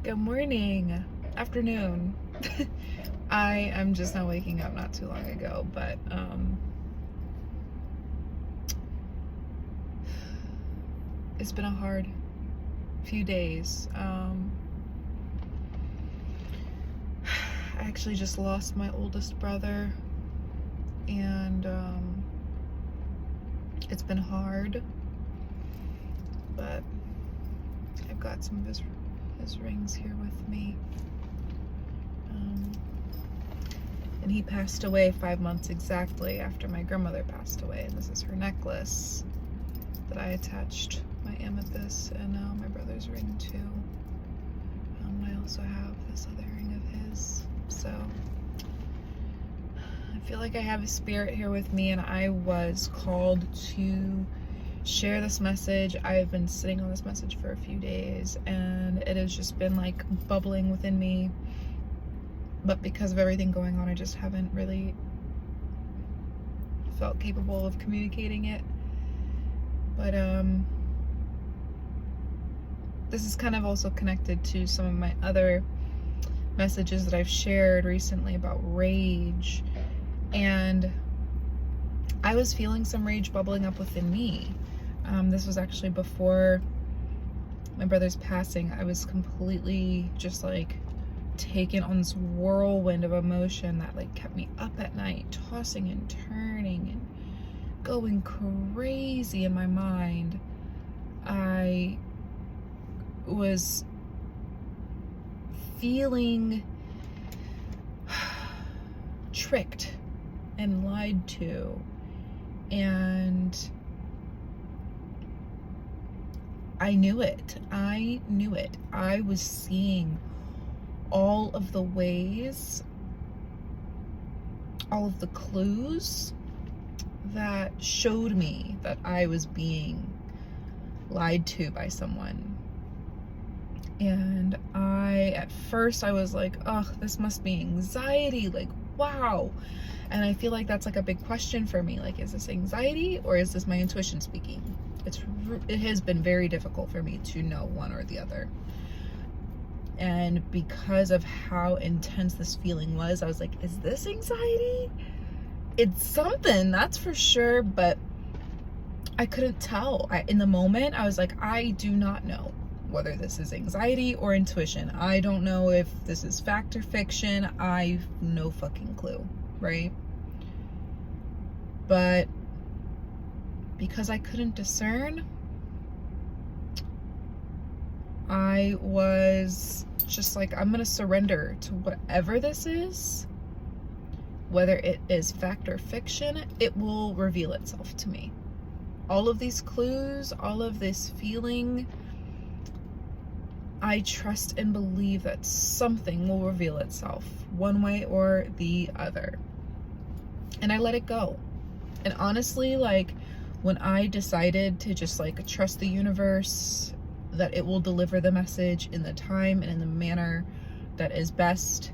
Good morning, afternoon. I am just now waking up not too long ago, but it's been a hard few days. I actually just lost my oldest brother, and it's been hard, but I've got some of his rings here with me. And he passed away 5 months exactly after my grandmother passed away, and this is her necklace that I attached my amethyst and my brother's ring to. I also have this other ring of his. So I feel like I have a spirit here with me, and I was called to share this message. I've been sitting on this message for a few days, and it has just been like bubbling within me, but because of everything going on, I just haven't really felt capable of communicating it. But this is kind of also connected to some of my other messages that I've shared recently about rage, and I was feeling some rage bubbling up within me. This was actually before my brother's passing. I was completely just like taken on this whirlwind of emotion that like kept me up at night, tossing and turning and going crazy in my mind. I was feeling tricked and lied to, and I knew it. I was seeing all of the ways, all of the clues that showed me that I was being lied to by someone. And at first I was like, oh, this must be anxiety, like, wow. And I feel like that's like a big question for me. Like, is this anxiety or is this my intuition speaking? It has been very difficult for me to know one or the other. And because of how intense this feeling was, I was like, is this anxiety? It's something, that's for sure, but I couldn't tell. In the moment, I was like, I do not know whether this is anxiety or intuition. I don't know if this is fact or fiction. I've no fucking clue, right? But because I couldn't discern, I was just like, I'm gonna surrender to whatever this is. Whether it is fact or fiction, it will reveal itself to me. All of these clues, all of this feeling, I trust and believe that something will reveal itself one way or the other. And I let it go. And honestly, like, when I decided to just like trust the universe, that it will deliver the message in the time and in the manner that is best,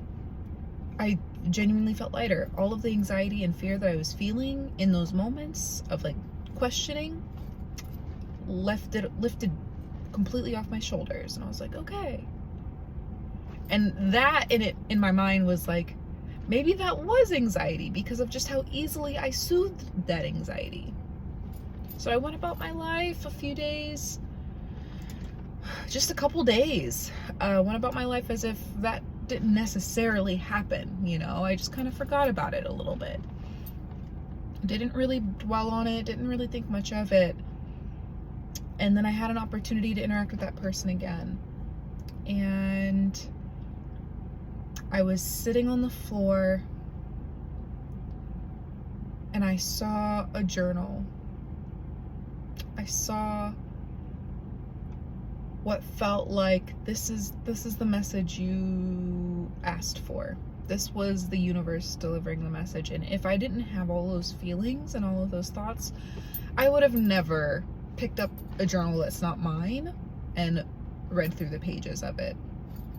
I genuinely felt lighter. All of the anxiety and fear that I was feeling in those moments of like questioning lifted completely off my shoulders, and I was like, okay. And that in my mind was like, maybe that was anxiety because of just how easily I soothed that anxiety. So I went about my life a few days, just a couple days, went about my life as if that didn't necessarily happen, you know. I just kind of forgot about it a little bit. Didn't really dwell on it, didn't really think much of it. And then I had an opportunity to interact with that person again. And I was sitting on the floor, and I saw a journal. I saw what felt like this is the message you asked for. This was the universe delivering the message. And if I didn't have all those feelings and all of those thoughts, I would have never picked up a journal that's not mine and read through the pages of it.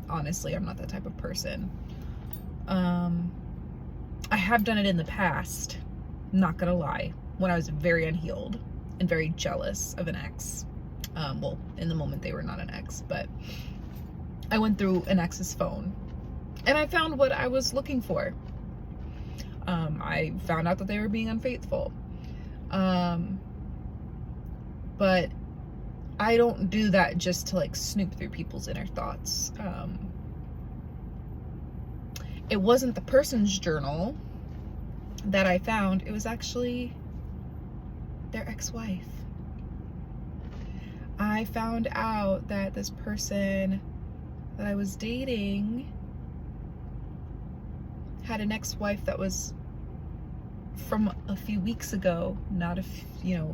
Honestly, I'm not that type of person. I have done it in the past, not gonna lie, when I was very unhealed and very jealous of an ex. Well, in the moment they were not an ex, but I went through an ex's phone and I found what I was looking for. I found out that they were being unfaithful. But I don't do that just to like snoop through people's inner thoughts. It wasn't the person's journal that I found. It was actually their ex-wife. I found out that this person that I was dating had an ex-wife that was from a few weeks ago, not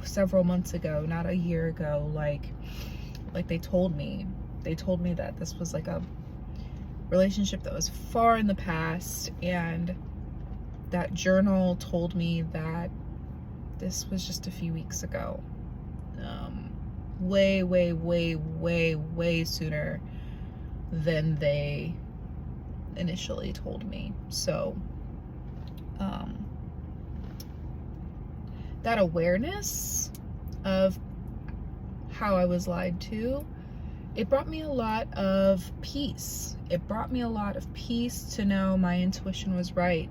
several months ago, not a year ago. Like they told me that this was like a relationship that was far in the past, and that journal told me that this was just a few weeks ago. Way sooner than they initially told me. So that awareness of how I was lied to, it brought me a lot of peace. It brought me a lot of peace to know my intuition was right.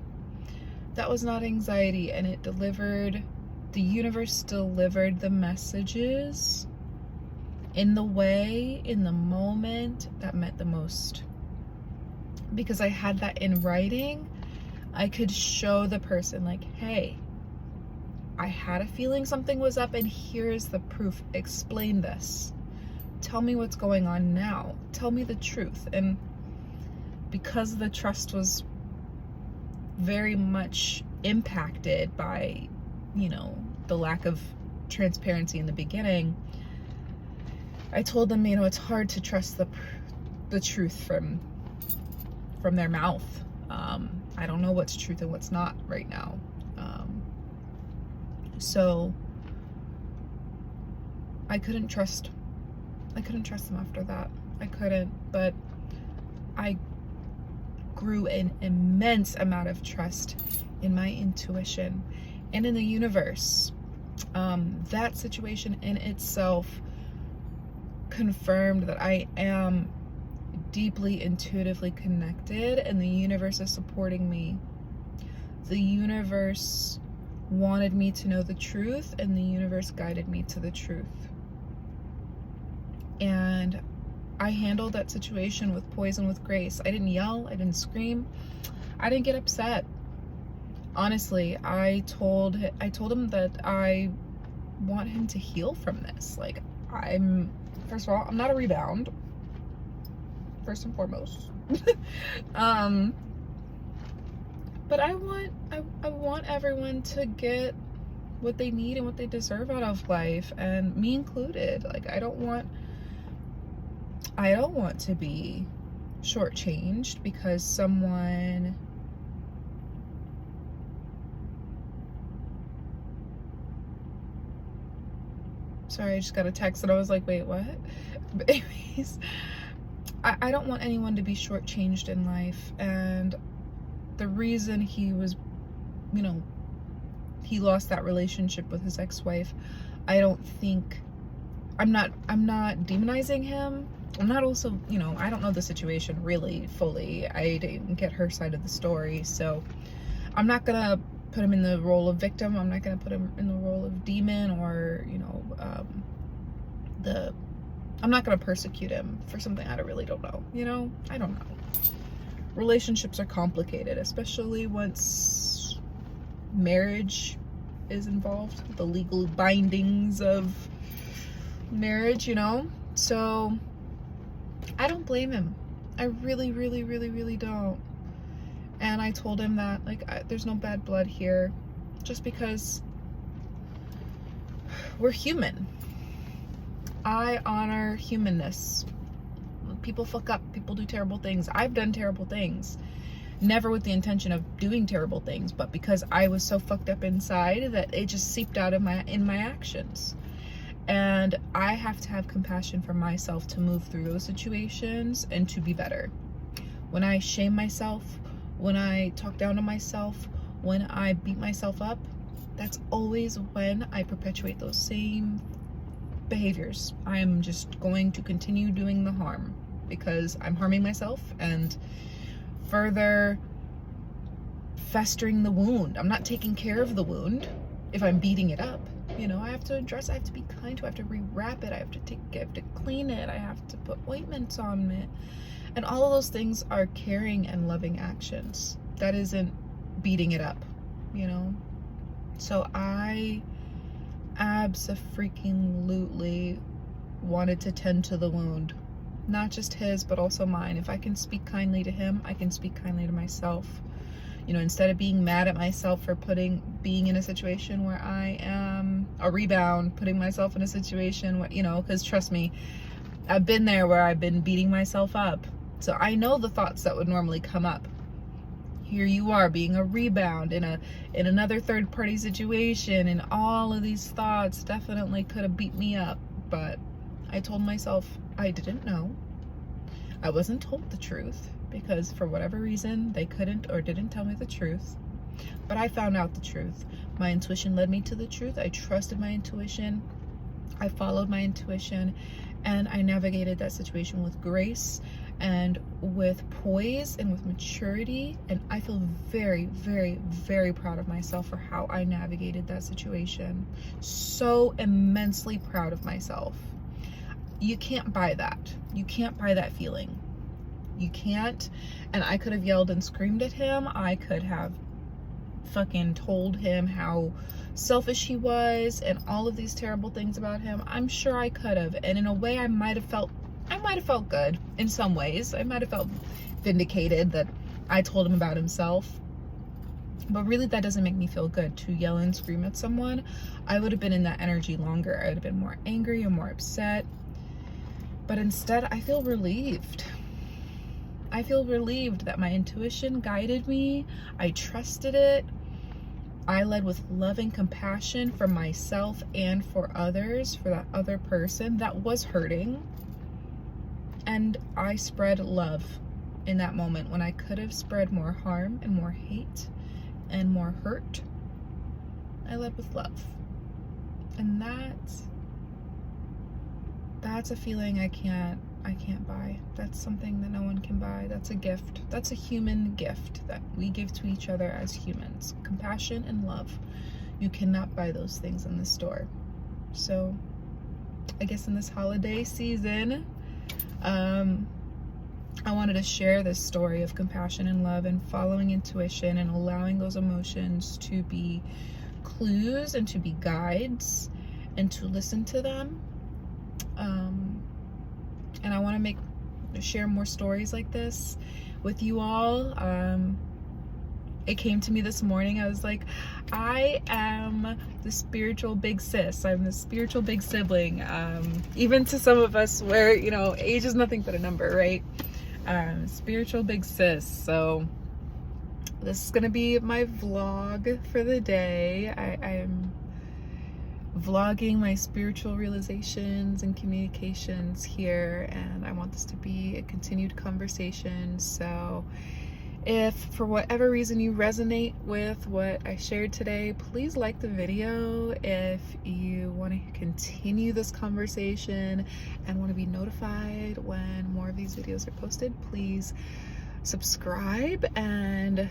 That was not anxiety, and it delivered, the universe delivered the messages in the way, in the moment that meant the most. Because I had that in writing, I could show the person like, hey, I had a feeling something was up, and here's the proof. Explain this. Tell me what's going on now. Tell me the truth. And because the trust was very much impacted by, the lack of transparency in the beginning, I told them, it's hard to trust the truth from their mouth. I don't know what's truth and what's not right now. So I couldn't trust them after that. I couldn't, but I grew an immense amount of trust in my intuition and in the universe. That situation in itself confirmed that I am deeply intuitively connected, and the universe is supporting me. The universe wanted me to know the truth, and the universe guided me to the truth. And I handled that situation with poise and with grace. I didn't yell, I didn't scream, I didn't get upset. Honestly, I told him that I want him to heal from this. Like, first of all, I'm not a rebound, first and foremost. But I want everyone to get what they need and what they deserve out of life, and me included. Like, I don't want to be shortchanged because someone sorry, I just got a text and I was like, wait, what? But anyways, I don't want anyone to be shortchanged in life. And the reason he was, he lost that relationship with his ex-wife, I'm not demonizing him. I'm not also, I don't know the situation really fully. I didn't get her side of the story. So I'm not gonna put him in the role of victim. I'm not gonna put him in the role of demon, or, I'm not gonna persecute him for something I really don't know. I don't know. Relationships are complicated, especially once marriage is involved, the legal bindings of marriage, So I don't blame him. I really, really, really, really don't. And I told him that, there's no bad blood here, just because we're human. I honor humanness. People fuck up. People do terrible things. I've done terrible things. Never with the intention of doing terrible things, but because I was so fucked up inside that it just seeped out in my actions. And I have to have compassion for myself to move through those situations and to be better. When I shame myself, when I talk down to myself, when I beat myself up, that's always when I perpetuate those same behaviors. I am just going to continue doing the harm. because I'm harming myself and further festering the wound. I'm not taking care of the wound if I'm beating it up. You know, I have to address, I have to be kind to it, I have to rewrap it, I have to clean it, I have to put ointments on it. And all of those things are caring and loving actions. That isn't beating it up, you know? So I abso-freaking-lutely wanted to tend to the wound. Not just his, but also mine. If I can speak kindly to him, I can speak kindly to myself. You know, instead of being mad at myself for being in a situation where I am a rebound, putting myself in a situation where, you know, because trust me, I've been there where I've been beating myself up. So I know the thoughts that would normally come up. Here you are being a rebound in another third party situation, and all of these thoughts definitely could have beat me up. But I told myself I didn't know. I wasn't told the truth because for whatever reason they couldn't or didn't tell me the truth. But I found out the truth. My intuition led me to the truth. I trusted my intuition. I followed my intuition, and I navigated that situation with grace and with poise and with maturity. And I feel very, very, very proud of myself for how I navigated that situation. So immensely proud of myself. You can't buy that. You can't buy that feeling. You can't. And I could have yelled and screamed at him. I could have fucking told him how selfish he was and all of these terrible things about him. I'm sure I could have. And in a way, I might have felt good in some ways. I might have felt vindicated that I told him about himself. But really, that doesn't make me feel good to yell and scream at someone. I would have been in that energy longer. I would have been more angry and more upset. But instead, I feel relieved. I feel relieved that my intuition guided me. I trusted it. I led with love and compassion for myself and for others, for that other person that was hurting. And I spread love in that moment when I could have spread more harm and more hate and more hurt. I led with love. And that's a feeling I can't buy. That's something that no one can buy. That's a gift. That's a human gift that we give to each other as humans. Compassion and love. You cannot buy those things in the store. So I guess in this holiday season, I wanted to share this story of compassion and love and following intuition and allowing those emotions to be clues and to be guides and to listen to them. And I want to share more stories like this with you all. It came to me this morning. I was like, I am the spiritual big sis. I'm the spiritual big sibling. Even to some of us where, you know, age is nothing but a number, right? Spiritual big sis. So this is going to be my vlog for the day. I'm vlogging my spiritual realizations and communications here, and I want this to be a continued conversation. So if for whatever reason you resonate with what I shared today, please like the video. If you want to continue this conversation and want to be notified when more of these videos are posted, please subscribe and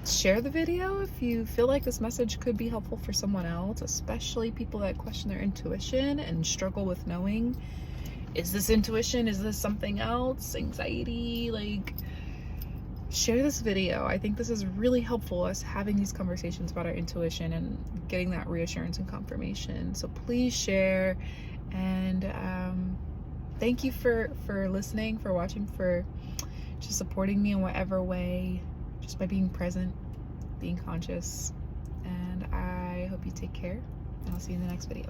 share the video if you feel like this message could be helpful for someone else, especially people that question their intuition and struggle with knowing, is this intuition? Is this something else? Anxiety? Like, share this video. I think this is really helpful, us having these conversations about our intuition and getting that reassurance and confirmation. So please share, and thank you for listening, for watching, for just supporting me in whatever way, just by being present, being conscious. And I hope you take care, and I'll see you in the next video.